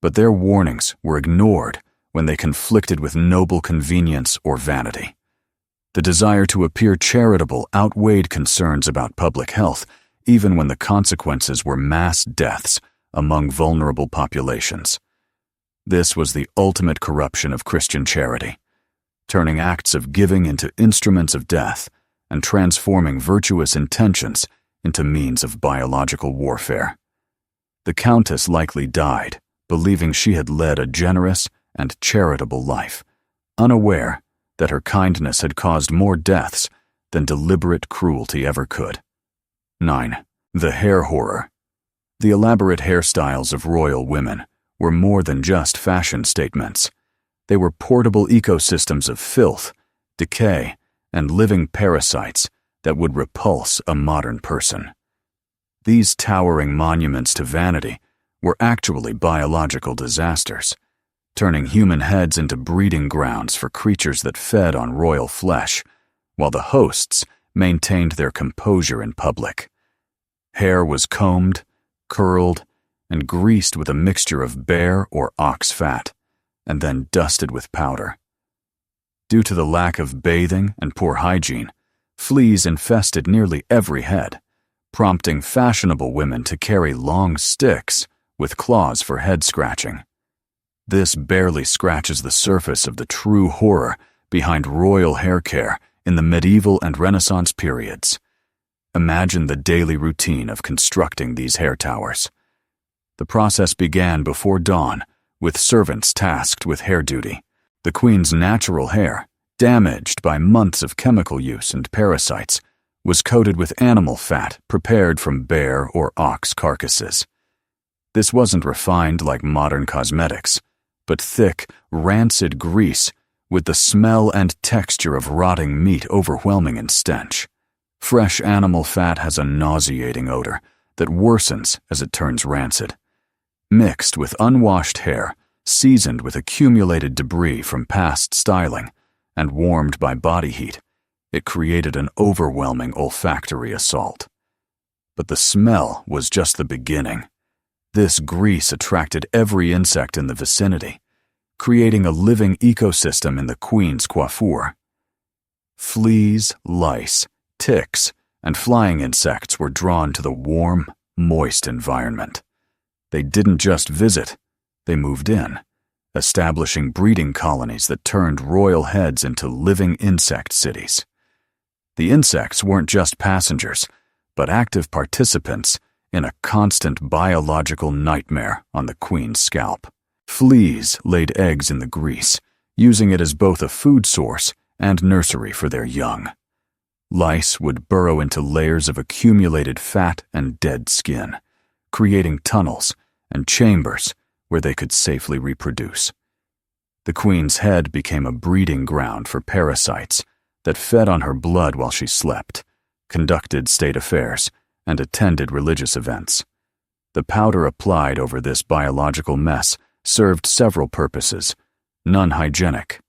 but their warnings were ignored when they conflicted with noble convenience or vanity. The desire to appear charitable outweighed concerns about public health, even when the consequences were mass deaths among vulnerable populations. This was the ultimate corruption of Christian charity, turning acts of giving into instruments of death and transforming virtuous intentions into means of biological warfare. The Countess likely died, believing she had led a generous and charitable life, unaware that her kindness had caused more deaths than deliberate cruelty ever could. 9. The hair horror. The elaborate hairstyles of royal women were more than just fashion statements. They were portable ecosystems of filth, decay, and living parasites that would repulse a modern person. These towering monuments to vanity were actually biological disasters, turning human heads into breeding grounds for creatures that fed on royal flesh, while the hosts maintained their composure in public. Hair was combed, curled, and greased with a mixture of bear or ox fat, and then dusted with powder. Due to the lack of bathing and poor hygiene, fleas infested nearly every head, prompting fashionable women to carry long sticks with claws for head scratching. This barely scratches the surface of the true horror behind royal hair care in the medieval and Renaissance periods. Imagine the daily routine of constructing these hair towers. The process began before dawn, with servants tasked with hair duty. The queen's natural hair, damaged by months of chemical use and parasites, was coated with animal fat prepared from bear or ox carcasses. This wasn't refined like modern cosmetics, but thick, rancid grease with the smell and texture of rotting meat overwhelming in stench. Fresh animal fat has a nauseating odor that worsens as it turns rancid. Mixed with unwashed hair, seasoned with accumulated debris from past styling, and warmed by body heat, it created an overwhelming olfactory assault. But the smell was just the beginning. This grease attracted every insect in the vicinity, creating a living ecosystem in the queen's coiffure. Fleas, lice, ticks, and flying insects were drawn to the warm, moist environment. They didn't just visit, they moved in, establishing breeding colonies that turned royal heads into living insect cities. The insects weren't just passengers, but active participants in a constant biological nightmare on the queen's scalp. Fleas laid eggs in the grease, using it as both a food source and nursery for their young. Lice would burrow into layers of accumulated fat and dead skin, creating tunnels and chambers where they could safely reproduce. The queen's head became a breeding ground for parasites that fed on her blood while she slept, conducted state affairs, and attended religious events. The powder applied over this biological mess served several purposes, none hygienic.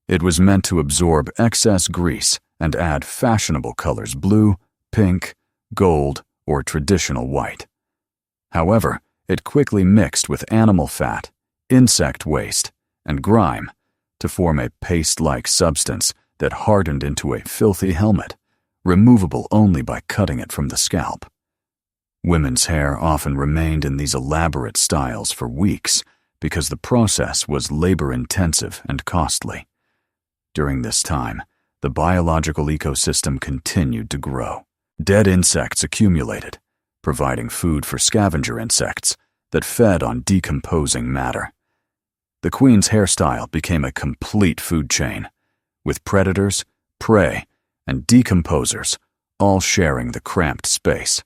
It was meant to absorb excess grease and add fashionable colors: blue, pink, gold, or traditional white. However, it quickly mixed with animal fat, insect waste, and grime to form a paste-like substance that hardened into a filthy helmet, removable only by cutting it from the scalp. Women's hair often remained in these elaborate styles for weeks because the process was labor-intensive and costly. During this time, the biological ecosystem continued to grow. Dead insects accumulated, providing food for scavenger insects that fed on decomposing matter. The queen's hairstyle became a complete food chain, with predators, prey, and decomposers all sharing the cramped space.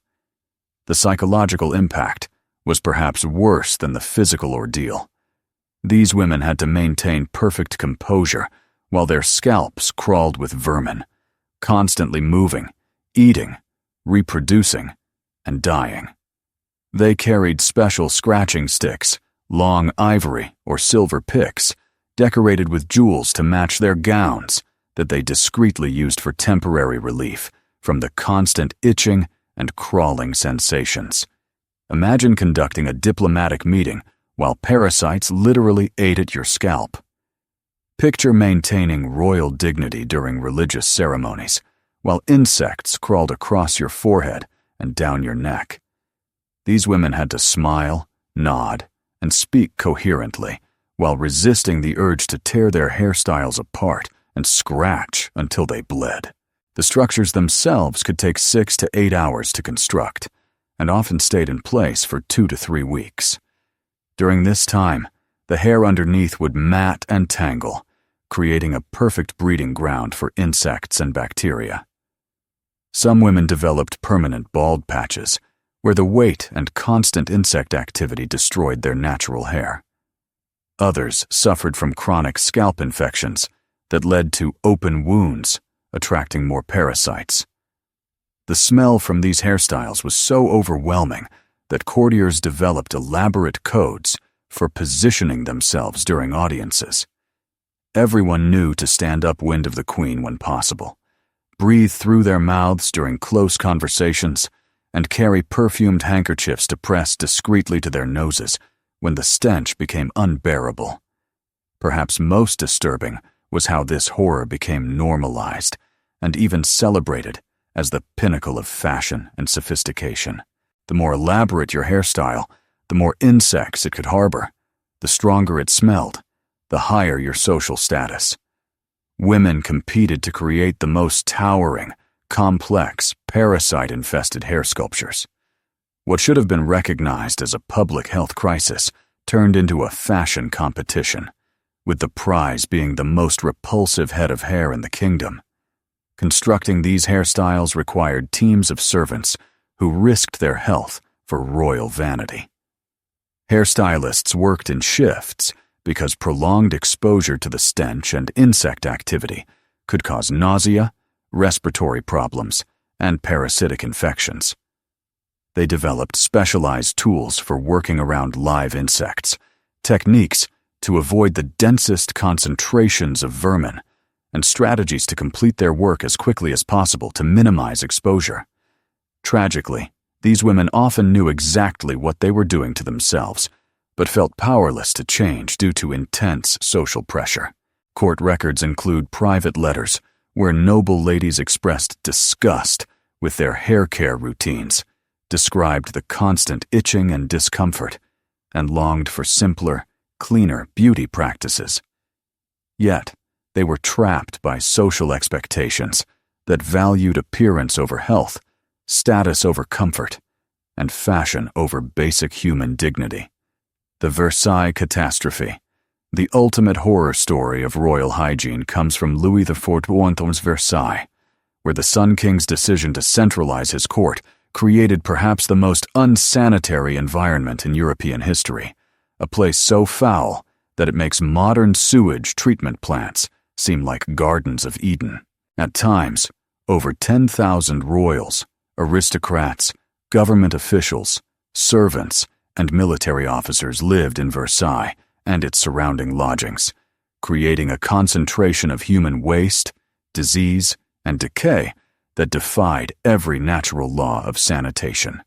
The psychological impact was perhaps worse than the physical ordeal. These women had to maintain perfect composure while their scalps crawled with vermin, constantly moving, eating, reproducing, and dying. They carried special scratching sticks, long ivory or silver picks, decorated with jewels to match their gowns that they discreetly used for temporary relief from the constant itching and crawling sensations. Imagine conducting a diplomatic meeting while parasites literally ate at your scalp. Picture maintaining royal dignity during religious ceremonies while insects crawled across your forehead and down your neck. These women had to smile, nod, and speak coherently while resisting the urge to tear their hairstyles apart and scratch until they bled. The structures themselves could take 6 to 8 hours to construct, and often stayed in place for 2 to 3 weeks. During this time, the hair underneath would mat and tangle, creating a perfect breeding ground for insects and bacteria. Some women developed permanent bald patches, where the weight and constant insect activity destroyed their natural hair. Others suffered from chronic scalp infections that led to open wounds, attracting more parasites. The smell from these hairstyles was so overwhelming that courtiers developed elaborate codes for positioning themselves during audiences. Everyone knew to stand upwind of the queen when possible, breathe through their mouths during close conversations, and carry perfumed handkerchiefs to press discreetly to their noses when the stench became unbearable. Perhaps most disturbing was how this horror became normalized and even celebrated as the pinnacle of fashion and sophistication. The more elaborate your hairstyle, the more insects it could harbor, the stronger it smelled, the higher your social status. Women competed to create the most towering, complex, parasite-infested hair sculptures. What should have been recognized as a public health crisis turned into a fashion competition, with the prize being the most repulsive head of hair in the kingdom. Constructing these hairstyles required teams of servants who risked their health for royal vanity. Hairstylists worked in shifts because prolonged exposure to the stench and insect activity could cause nausea, respiratory problems, and parasitic infections. They developed specialized tools for working around live insects, techniques to avoid the densest concentrations of vermin, and strategies to complete their work as quickly as possible to minimize exposure. Tragically, these women often knew exactly what they were doing to themselves, but felt powerless to change due to intense social pressure. Court records include private letters where noble ladies expressed disgust with their hair care routines, described the constant itching and discomfort, and longed for simpler, cleaner beauty practices. Yet, they were trapped by social expectations that valued appearance over health, status over comfort, and fashion over basic human dignity. The Versailles catastrophe, the ultimate horror story of royal hygiene, comes from Louis XIV's Versailles, where the Sun King's decision to centralize his court created perhaps the most unsanitary environment in European history, a place so foul that it makes modern sewage treatment plants seem like gardens of Eden. At times, over 10,000 royals, aristocrats, Government officials, servants, and military officers lived in Versailles and its surrounding lodgings, creating a concentration of human waste, disease, and decay that defied every natural law of sanitation,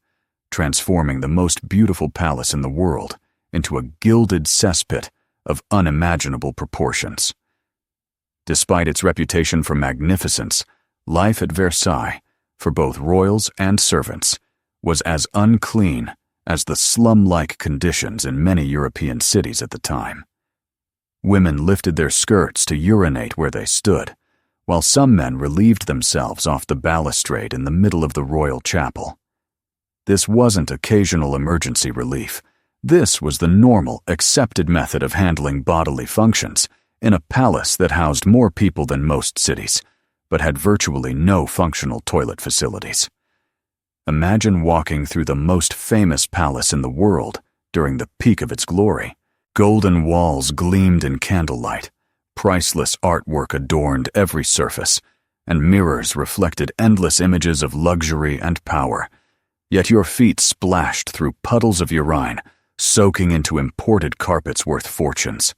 transforming the most beautiful palace in the world into a gilded cesspit of unimaginable proportions. Despite its reputation for magnificence, life at Versailles, for both royals and servants, was as unclean as the slum-like conditions in many European cities at the time. Women lifted their skirts to urinate where they stood, while some men relieved themselves off the balustrade in the middle of the royal chapel. This wasn't occasional emergency relief. This was the normal, accepted method of handling bodily functions in a palace that housed more people than most cities, but had virtually no functional toilet facilities. Imagine walking through the most famous palace in the world during the peak of its glory. Golden walls gleamed in candlelight, priceless artwork adorned every surface, and mirrors reflected endless images of luxury and power. Yet your feet splashed through puddles of urine, soaking into imported carpets worth fortunes.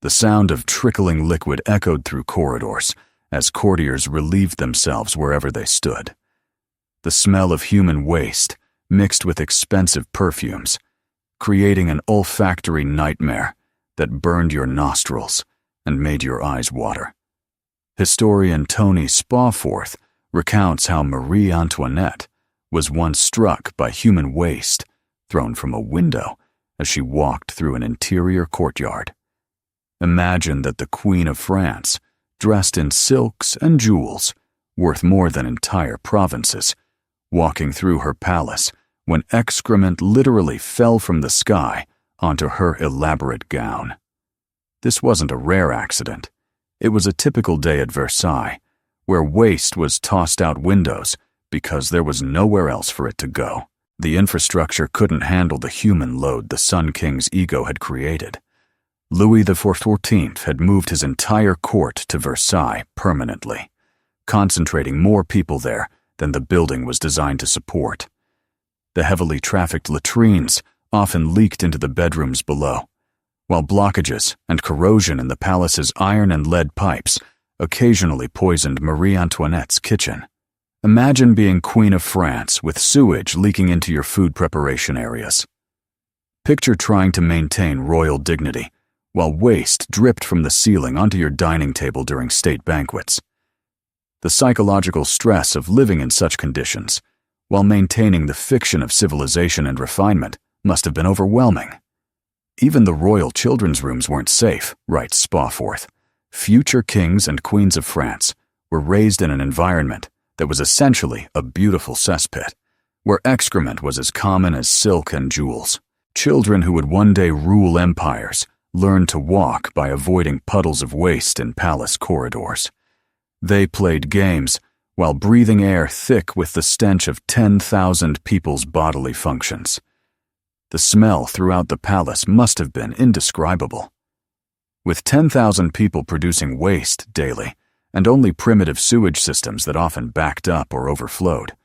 The sound of trickling liquid echoed through corridors as courtiers relieved themselves wherever they stood. The smell of human waste mixed with expensive perfumes, creating an olfactory nightmare that burned your nostrils and made your eyes water. Historian Tony Spawforth recounts how Marie Antoinette was once struck by human waste thrown from a window as she walked through an interior courtyard. Imagine that the Queen of France, dressed in silks and jewels, worth more than entire provinces, walking through her palace when excrement literally fell from the sky onto her elaborate gown. This wasn't a rare accident. It was a typical day at Versailles, where waste was tossed out windows because there was nowhere else for it to go. The infrastructure couldn't handle the human load the Sun King's ego had created. Louis XIV had moved his entire court to Versailles permanently, concentrating more people there than the building was designed to support. The heavily trafficked latrines often leaked into the bedrooms below, while blockages and corrosion in the palace's iron and lead pipes occasionally poisoned Marie Antoinette's kitchen. Imagine being Queen of France with sewage leaking into your food preparation areas. Picture trying to maintain royal dignity while waste dripped from the ceiling onto your dining table during state banquets. The psychological stress of living in such conditions, while maintaining the fiction of civilization and refinement, must have been overwhelming. Even the royal children's rooms weren't safe, writes Spawforth. Future kings and queens of France were raised in an environment that was essentially a beautiful cesspit, where excrement was as common as silk and jewels. Children who would one day rule empires learned to walk by avoiding puddles of waste in palace corridors. They played games while breathing air thick with the stench of 10,000 people's bodily functions. The smell throughout the palace must have been indescribable. With 10,000 people producing waste daily, and only primitive sewage systems that often backed up or overflowed,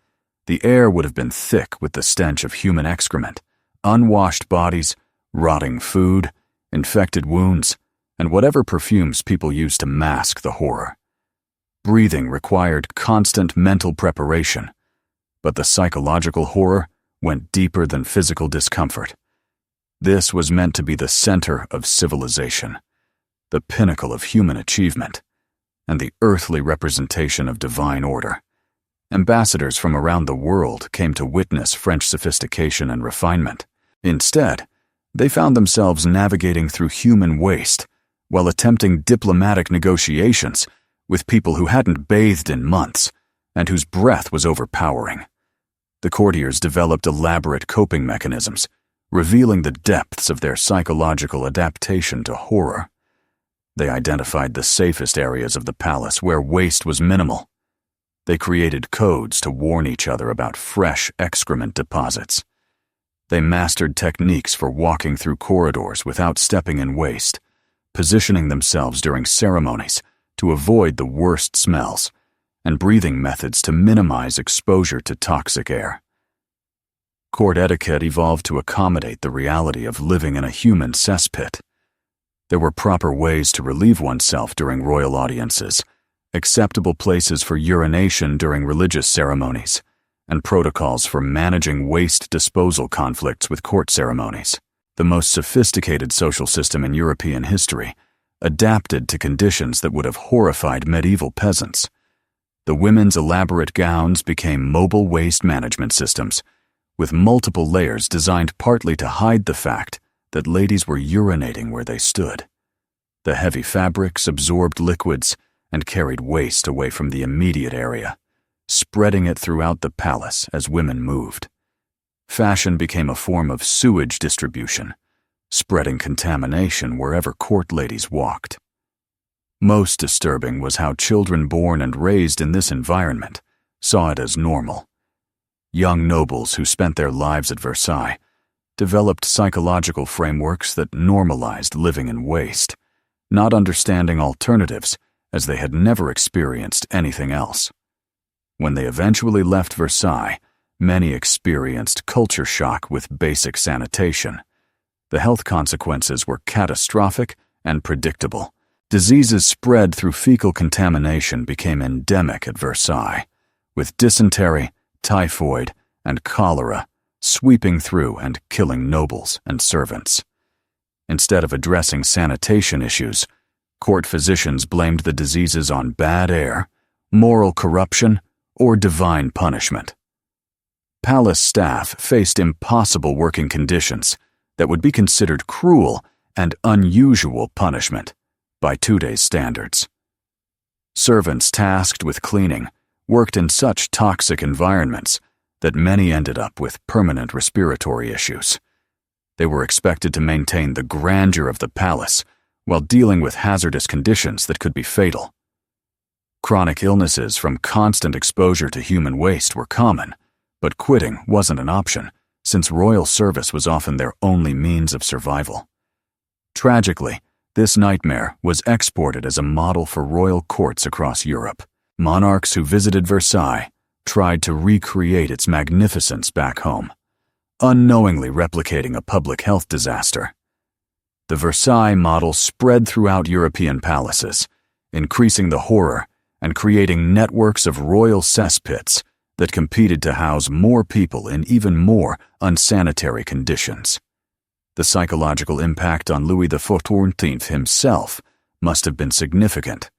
the air would have been thick with the stench of human excrement, unwashed bodies, rotting food, infected wounds, and whatever perfumes people used to mask the horror. Breathing required constant mental preparation, but the psychological horror went deeper than physical discomfort. This was meant to be the center of civilization, the pinnacle of human achievement, and the earthly representation of divine order. Ambassadors from around the world came to witness French sophistication and refinement. Instead, they found themselves navigating through human waste while attempting diplomatic negotiations with people who hadn't bathed in months and whose breath was overpowering. The courtiers developed elaborate coping mechanisms, revealing the depths of their psychological adaptation to horror. They identified the safest areas of the palace where waste was minimal. They created codes to warn each other about fresh excrement deposits. They mastered techniques for walking through corridors without stepping in waste, positioning themselves during ceremonies to avoid the worst smells, and breathing methods to minimize exposure to toxic air. Court etiquette evolved to accommodate the reality of living in a human cesspit. There were proper ways to relieve oneself during royal audiences, acceptable places for urination during religious ceremonies, and protocols for managing waste disposal conflicts with court ceremonies. The most sophisticated social system in European history, adapted to conditions that would have horrified medieval peasants. The women's elaborate gowns became mobile waste management systems, with multiple layers designed partly to hide the fact that ladies were urinating where they stood. The heavy fabrics absorbed liquids and carried waste away from the immediate area, spreading it throughout the palace as women moved. Fashion became a form of sewage distribution, spreading contamination wherever court ladies walked. Most disturbing was how children born and raised in this environment saw it as normal. Young nobles who spent their lives at Versailles developed psychological frameworks that normalized living in waste, not understanding alternatives as they had never experienced anything else. When they eventually left Versailles, many experienced culture shock with basic sanitation. The health consequences were catastrophic and predictable. Diseases spread through fecal contamination became endemic at Versailles, with dysentery, typhoid, and cholera sweeping through and killing nobles and servants. Instead of addressing sanitation issues, court physicians blamed the diseases on bad air, moral corruption, or divine punishment. Palace staff faced impossible working conditions that would be considered cruel and unusual punishment by today's standards. Servants tasked with cleaning worked in such toxic environments that many ended up with permanent respiratory issues. They were expected to maintain the grandeur of the palace while dealing with hazardous conditions that could be fatal. Chronic illnesses from constant exposure to human waste were common, but quitting wasn't an option, since royal service was often their only means of survival. Tragically, this nightmare was exported as a model for royal courts across Europe. Monarchs who visited Versailles tried to recreate its magnificence back home, unknowingly replicating a public health disaster. The Versailles model spread throughout European palaces, increasing the horror and creating networks of royal cesspits that competed to house more people in even more unsanitary conditions. The psychological impact on Louis XIV himself must have been significant.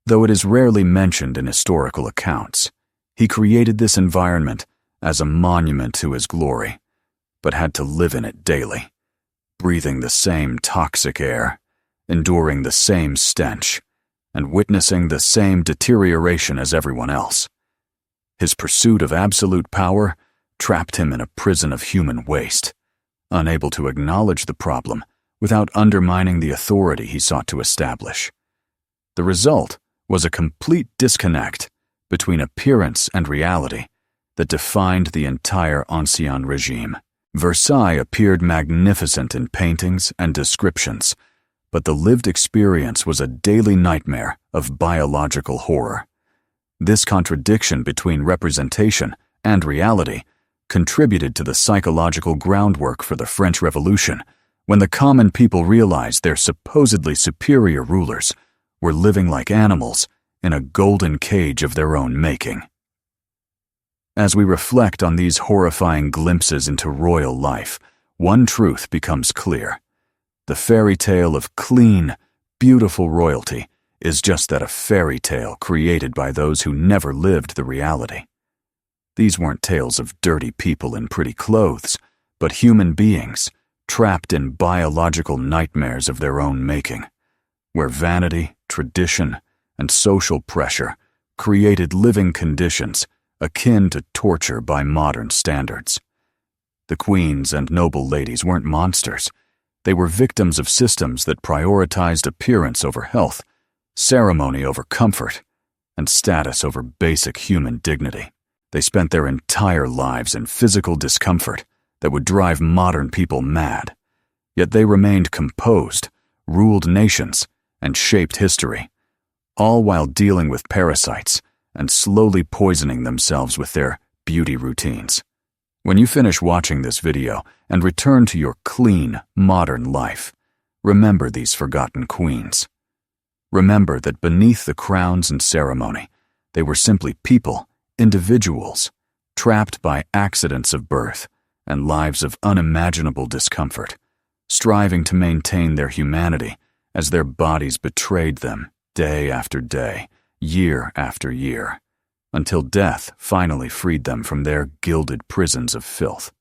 Though it is rarely mentioned in historical accounts, he created this environment as a monument to his glory, but had to live in it daily, breathing the same toxic air, enduring the same stench, and witnessing the same deterioration as everyone else. His pursuit of absolute power trapped him in a prison of human waste, unable to acknowledge the problem without undermining the authority he sought to establish. The result was a complete disconnect between appearance and reality that defined the entire Ancien regime. Versailles appeared magnificent in paintings and descriptions, but the lived experience was a daily nightmare of biological horror. This contradiction between representation and reality contributed to the psychological groundwork for the French Revolution, when the common people realized their supposedly superior rulers were living like animals in a golden cage of their own making. As we reflect on these horrifying glimpses into royal life, one truth becomes clear. The fairy tale of clean, beautiful royalty is just that, a fairy tale created by those who never lived the reality. These weren't tales of dirty people in pretty clothes, but human beings trapped in biological nightmares of their own making, where vanity, tradition, and social pressure created living conditions akin to torture by modern standards. The queens and noble ladies weren't monsters. They were victims of systems that prioritized appearance over health, ceremony over comfort, and status over basic human dignity. They spent their entire lives in physical discomfort that would drive modern people mad. Yet they remained composed, ruled nations, and shaped history, all while dealing with parasites and slowly poisoning themselves with their beauty routines. When you finish watching this video and return to your clean, modern life, remember these forgotten queens. Remember that beneath the crowns and ceremony, they were simply people, individuals, trapped by accidents of birth and lives of unimaginable discomfort, striving to maintain their humanity as their bodies betrayed them day after day, year after year, until death finally freed them from their gilded prisons of filth.